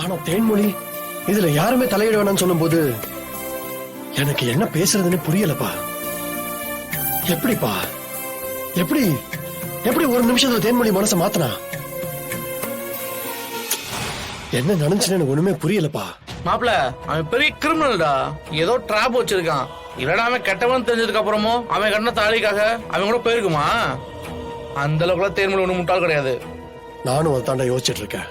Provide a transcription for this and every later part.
ஆனா தேன்மொழி இதுல யாருமே தலையிட வேணாம்னு சொல்லும் போது எனக்கு என்ன பேசுறதுன்னு புரியலப்பா. எப்படிப்பா எப்படி எப்படி ஒரு நிமிஷத்துல தேன்மொழி மனசை மாத்தனா? என்ன நினைச்சுன்னு எனக்கு ஒண்ணுமே புரியலப்பா. மாப்பிள அவன் பெரிய கிரிமினல்டா. ஏதோ ட்ராப் வச்சிருக்கான். இல்லடா அவன் கெட்டவன் தெரிஞ்சதுக்கு அப்புறமும் அவன் கண்ண தாலிக்காக அவன் கூட போயிருக்குமா? அந்த அளவுக்குலாம் தேர்மொழி ஒண்ணு முட்டாள் கிடையாது. நானும் அதை தாண்டா யோசிச்சுட்டு இருக்கேன்.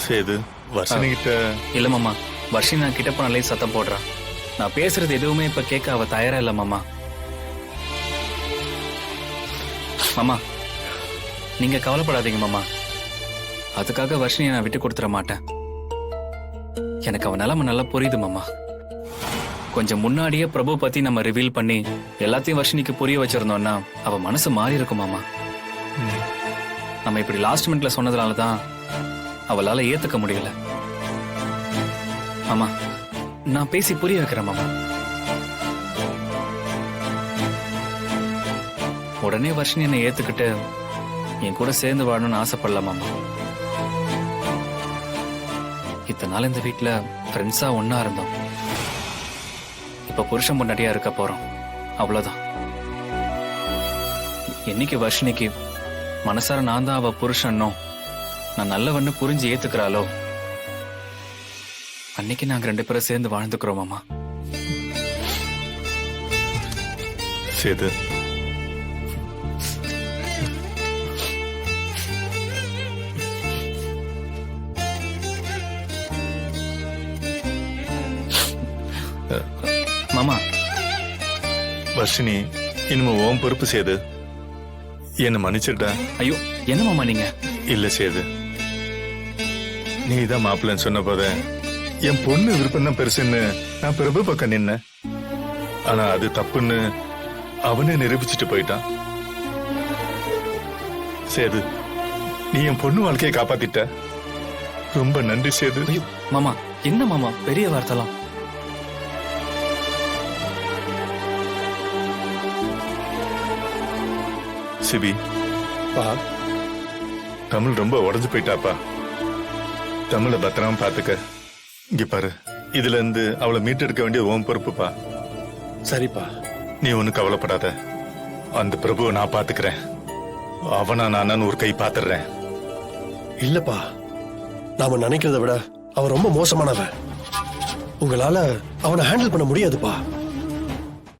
சேது வர்ஷினி கிட்ட இல்ல மாமா, வர்ஷினி நான் கிட்ட போனாலே சத்தம் போடுறான். நான் பேசுறது எதுவுமே இப்ப கேட்க அவ தயாரா இல்ல மாமா. மாமா நீங்க கவலைப்படாதீங்க மாமா. அதுக்காக வர்ஷினியை நான் விட்டு கொடுத்துட மாட்டேன். எனக்கு அவ நிலைமை நல்லா புரியுது மாமா. கொஞ்சம் முன்னாடியே பிரபு பத்தி நம்ம ரிவீல் பண்ணி எல்லாத்தையும் வர்ஷினிக்கு புரிய வச்சிருந்தோம்னா அவ மனசு மாறி இருக்கும் மாமா. நம்ம இப்படி லாஸ்ட் மினிட்ல சொன்னதுனாலதான் அவளால ஏத்துக்க முடியல. ஆமா நான் பேசி புரிய வைக்கிறேன் மாமா. உடனே வர்ஷினி என்னை ஏத்துக்கிட்டு என் கூட சேர்ந்து வாழணும்னு ஆசைப்படல மாமா. இத்தனை நாள் இந்த வீட்டுல ஃப்ரெண்ட்ஸா ஒன்னா இருந்தோம். இப்ப புருஷன் பொண்டாட்டியா இருக்க போறோம், அவ்வளவுதான். என்னைக்கு வர்ஷினிக்கு மனசார நான் தான் அவ புருஷன்னோ நான் நல்லவன்னு புரிஞ்சு ஏத்துக்கிறாளோ அன்னைக்கு நாங்க 2 பேரும் சேர்ந்து வாழ்ந்துக்கிறோம் மாமா. சேது மாமா வர்ஷினி இனிமே உன் பொறுப்பு சேது. என்ன மன்னிச்சிருடா. ஐயோ என்ன மாமா நீங்க? இல்ல சேது, நீ தான் மாப்பிள்ளன்னு சொன்ன போத என் பொண்ணு விருப்பம் தான் பெருசுன்னு நான் பிரபு பக்கம் நின்ன. ஆனா அது தப்புன்னு அவனே நிரூபிச்சுட்டு போயிட்டான். சேது நீ என் பொண்ணு வாழ்க்கையை காப்பாத்திட்ட. ரொம்ப நன்றி சேது. ஐயோ மாமா என்ன மாமா பெரிய வார்த்தைலாம். சிபி பா, தமிழ் ரொம்ப உடஞ்சு போயிட்டாப்பா. தமிழை பத்திரமா பாத்துக்க. இங்க பாரு, இதுல இருந்து அவளை மீட்டெடுக்க வேண்டிய உன் பொறுப்புப்பா. சரிப்பா. நீ ஒண்ணு கவலைப்படாத. அந்த பிரபுவை நான் பாத்துக்கிறேன். அவனா நானான்னு ஒரு கை பாத்துறேன். இல்லப்பா, நாம நினைக்கிறத விட அவன் ரொம்ப மோசமானவன். உங்களால அவனை ஹேண்டில் பண்ண முடியாதுப்பா.